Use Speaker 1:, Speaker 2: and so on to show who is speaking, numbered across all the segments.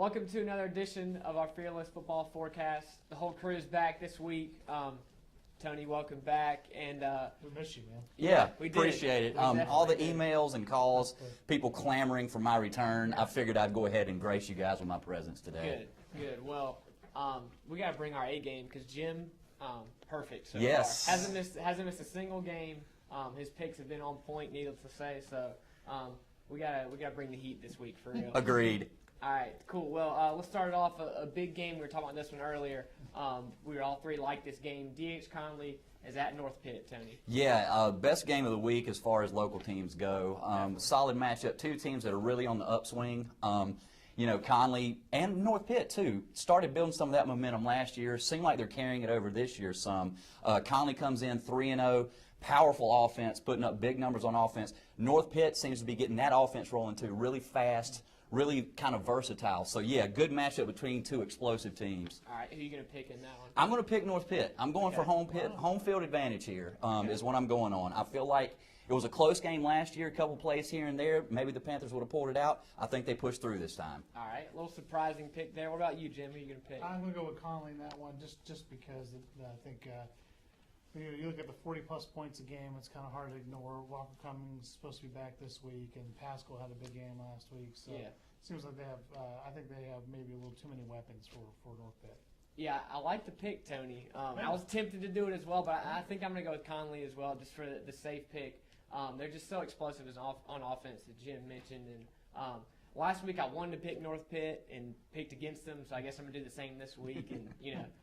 Speaker 1: Welcome to another edition of our Fearless Football Forecast. The whole crew is back this week. Tony, welcome back. And
Speaker 2: we miss you, man.
Speaker 3: Yeah,
Speaker 1: we did.
Speaker 3: appreciate it. All the emails and calls, people clamoring for my return. I figured I'd go ahead and grace you guys with my presence today.
Speaker 1: Good. Well, we got to bring our A game because Jim, perfect so
Speaker 3: yes.
Speaker 1: far. Hasn't missed a single game. His picks have been on point, needless to say. So we gotta bring the heat this week for real.
Speaker 3: Agreed.
Speaker 1: All right, cool. Well, let's start it off a big game. We were talking about this one earlier. We all three like this game. D.H. Conley is at North Pitt, Tony.
Speaker 3: Yeah, best game of the week as far as local teams go. Solid matchup. Two teams that are really on the upswing. Conley and North Pitt, too, started building some of that momentum last year. Seemed like they're carrying it over this year some. Conley comes in 3-0. Powerful offense, putting up big numbers on offense. North Pitt seems to be getting that offense rolling, too. Really fast. Really kind of versatile. So, yeah, good matchup between two explosive teams.
Speaker 1: All right, who are you going to pick in that one?
Speaker 3: I'm going to pick North Pitt. I'm going for home field advantage here is what I'm going on. I feel like it was a close game last year, a couple plays here and there. Maybe the Panthers would have pulled it out. I think they pushed through this time.
Speaker 1: All right, a little surprising pick there. What about you, Jim? Who are you going to pick?
Speaker 2: I'm going to go with Conley in that one just because I think you look at the 40-plus points a game, it's kind of hard to ignore. Walker Cummings is supposed to be back this week, and Pascal had a big game last week. So
Speaker 1: yeah.
Speaker 2: It seems like they have I think they have maybe a little too many weapons for North Pitt.
Speaker 1: Yeah, I like the pick, Tony. I was tempted to do it as well, but I think I'm going to go with Conley as well, just for the safe pick. They're just so explosive on offense, that Jim mentioned. And last week I wanted to pick North Pitt and picked against them, so I guess I'm going to do the same this week. And,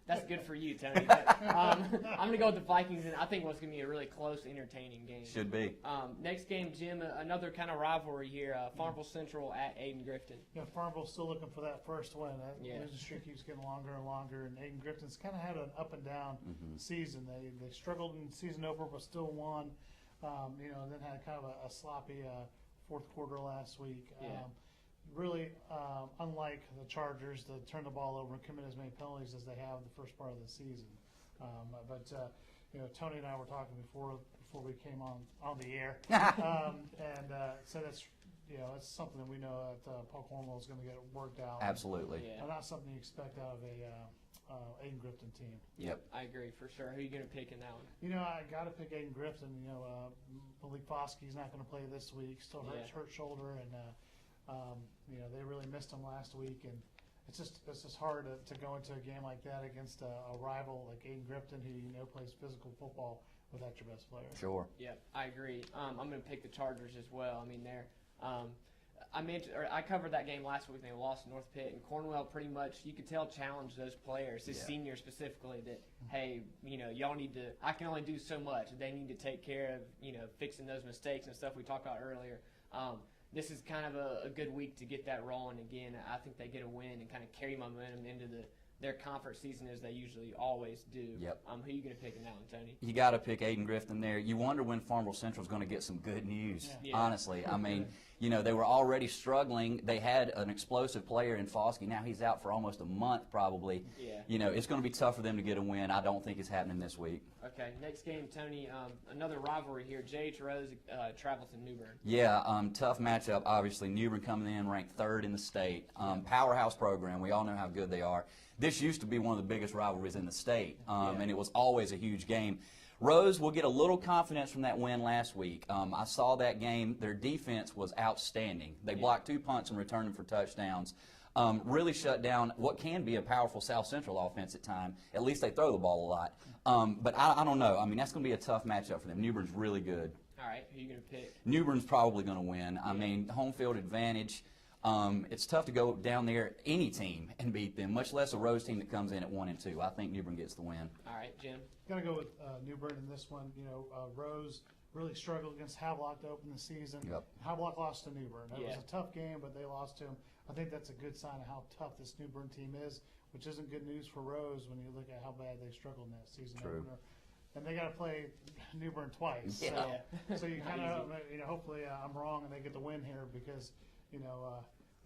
Speaker 1: that's good for you, Tony. But, I'm going to go with the Vikings, and I think what's going to be a really close, entertaining game.
Speaker 3: Should be.
Speaker 1: Next game, Jim, another kind of rivalry here, Farmville Central at Aden-Grifton.
Speaker 2: Yeah, Farmville's still losing for that first win.
Speaker 1: Yeah.
Speaker 2: Losing streak keeps getting longer and longer, and Aden-Grifton's kind of had an up-and-down season. They struggled in the season over, but still won. And then had kind of a sloppy fourth quarter last week.
Speaker 1: Yeah.
Speaker 2: Really, unlike the Chargers that turn the ball over and commit as many penalties as they have the first part of the season. Tony and I were talking before we came on the air, so that's it's something that we know that Paul Cornwell is going to get worked out.
Speaker 3: Absolutely.
Speaker 1: Yeah.
Speaker 2: Not something you expect out of a Aden-Grifton team.
Speaker 3: Yep.
Speaker 1: I agree for sure. Who are you going to pick in that one?
Speaker 2: I got to pick Aden-Grifton. Malik Foskey's not going to play this week. Still hurt shoulder, and they really missed him last week, and it's just hard to go into a game like that against a rival like Aden-Grifton, who plays physical football without your best player.
Speaker 3: Sure.
Speaker 1: Yeah, I agree. I'm going to pick the Chargers as well. I mean, I covered that game last week. They lost to North Pitt, and Cornwell pretty much, you could tell, challenged those players, his seniors specifically, that, hey, y'all need to, I can only do so much. They need to take care of, fixing those mistakes and stuff we talked about earlier. This is kind of a good week to get that rolling again. I think they get a win and kind of carry momentum into their conference season as they usually always do.
Speaker 3: Yep.
Speaker 1: Who are you going to pick in that one, Tony?
Speaker 3: You got to pick Aden-Grifton there. You wonder when Farmville Central is going to get some good news, honestly. I mean, they were already struggling. They had an explosive player in Foskey. Now he's out for almost a month probably.
Speaker 1: Yeah.
Speaker 3: It's going to be tough for them to get a win. I don't think it's happening this week.
Speaker 1: Okay, next game, Tony, another rivalry here. J.H. Rose travels to New Bern.
Speaker 3: Yeah, tough matchup, obviously. New Bern coming in ranked third in the state. Powerhouse program. We all know how good they are. This used to be one of the biggest rivalries in the state, and it was always a huge game. Rose will get a little confidence from that win last week. I saw that game. Their defense was outstanding. They blocked 2 punts and returned them for touchdowns. Really shut down what can be a powerful South Central offense at times. At least they throw the ball a lot. But I don't know. I mean, that's going to be a tough matchup for them. New Bern's really good.
Speaker 1: All right, who are you going to pick?
Speaker 3: New Bern's probably going to win. I mean, home field advantage. It's tough to go down there, any team, and beat them, much less a Rose team that comes in at 1 and 2. I think New Bern gets the win.
Speaker 1: All right, Jim.
Speaker 2: Going to go with New Bern in this one. Rose really struggled against Havelock to open the season.
Speaker 3: Yep.
Speaker 2: Havelock lost to New Bern. It
Speaker 1: Yeah.
Speaker 2: was a tough game, but they lost to him. I think that's a good sign of how tough this New Bern team is, which isn't good news for Rose when you look at how bad they struggled in that season opener. And they got to play New Bern twice.
Speaker 3: Yeah.
Speaker 2: So you kind of, hopefully I'm wrong and they get the win here because,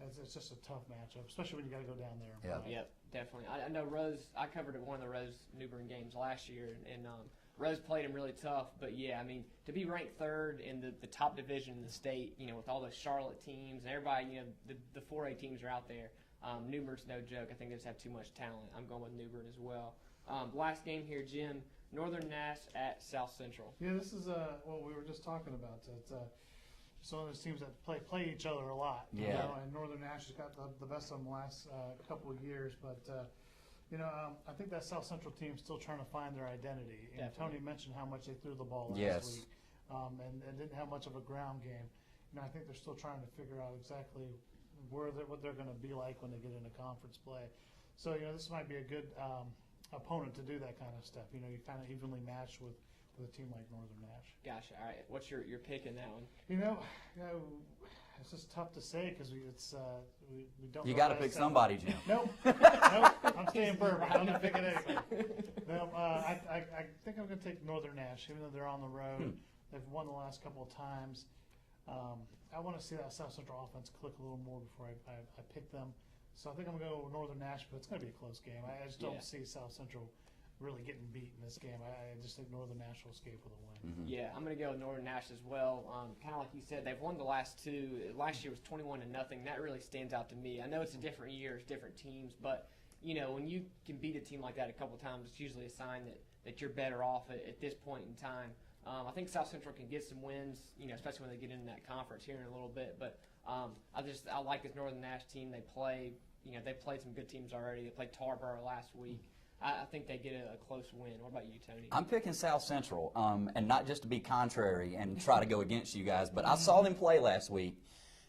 Speaker 2: it's just a tough matchup, especially when you got to go down there.
Speaker 3: Yeah.
Speaker 1: Yep, definitely. I know Rose. I covered one of the Rose New Bern games last year, and Rose played him really tough. But yeah, I mean, to be ranked third in the top division in the state, with all those Charlotte teams and everybody, the 4A teams are out there. Newbern's no joke. I think they just have too much talent. I'm going with Newbern as well. Last game here, Jim. Northern Nash at South Central.
Speaker 2: Yeah, this is what we were just talking about. It's one of those teams that play each other a lot.
Speaker 3: Yeah.
Speaker 2: You know, and Northern Nash has got the best of them the last couple of years, but I think that South Central team's still trying to find their identity. And
Speaker 1: Definitely.
Speaker 2: Tony mentioned how much they threw the ball last
Speaker 3: Yes.
Speaker 2: week, and didn't have much of a ground game. I think they're still trying to figure out exactly what they're going to be like when they get into conference play. So this might be a good opponent to do that kind of stuff. You kind of evenly match with a team like Northern Nash.
Speaker 1: Gotcha. All right. What's your pick in that one?
Speaker 2: It's just tough to say because we don't.
Speaker 3: You got to pick somebody, Jim.
Speaker 2: Nope. I'm staying bourbon. I'm not picking anything. No, I think I'm going to take Northern Nash, even though they're on the road. They've won the last couple of times. I want to see that South Central offense click a little more before I pick them. So I think I'm going to go with Northern Nash, but it's going to be a close game. I just don't see South Central really getting beat in this game. I just think Northern Nash will escape with a win.
Speaker 3: Mm-hmm.
Speaker 1: Yeah, I'm going to go with Northern Nash as well. Kind of like you said, they've won the last two. Last year was 21-0. That really stands out to me. I know it's a different year, it's different teams, but when you can beat a team like that a couple times, it's usually a sign that you're better off at this point in time. I think South Central can get some wins, especially when they get into that conference here in a little bit. But I like this Northern Nash team. They played some good teams already. They played Tarboro last week. I think they get a close win. What about you, Tony?
Speaker 3: I'm picking South Central, and not just to be contrary and try to go against you guys, but I saw them play last week.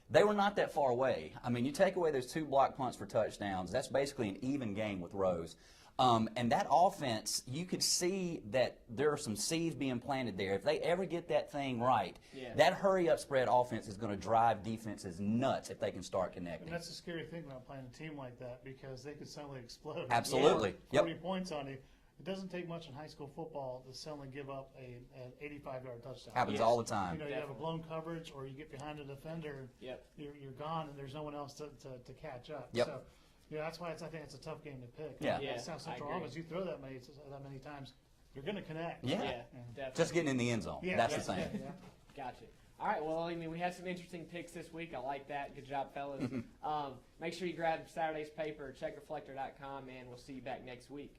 Speaker 3: They were not that far away. I mean, you take away those 2 block punts for touchdowns, that's basically an even game with Rose. And that offense, you could see that there are some seeds being planted there. If they ever get that thing right, that hurry-up spread offense is going to drive defenses nuts if they can start connecting.
Speaker 2: And that's the scary thing about playing a team like that because they could suddenly explode.
Speaker 3: Absolutely.
Speaker 2: 40 points on you. It doesn't take much in high school football to suddenly give up an 85-yard touchdown.
Speaker 3: Happens all the time.
Speaker 2: You have a blown coverage or you get behind a defender, you're gone, and there's no one else to catch up.
Speaker 3: Yep.
Speaker 2: So, that's why I think it's a tough game to pick.
Speaker 3: Yeah.
Speaker 2: South Central offense, you throw that many times, you're going to connect.
Speaker 3: Yeah.
Speaker 1: Definitely.
Speaker 3: Just getting in the end zone. That's the thing.
Speaker 1: Gotcha. All right, well, we had some interesting picks this week. I like that. Good job, fellas. Make sure you grab Saturday's paper, check reflector.com, and we'll see you back next week.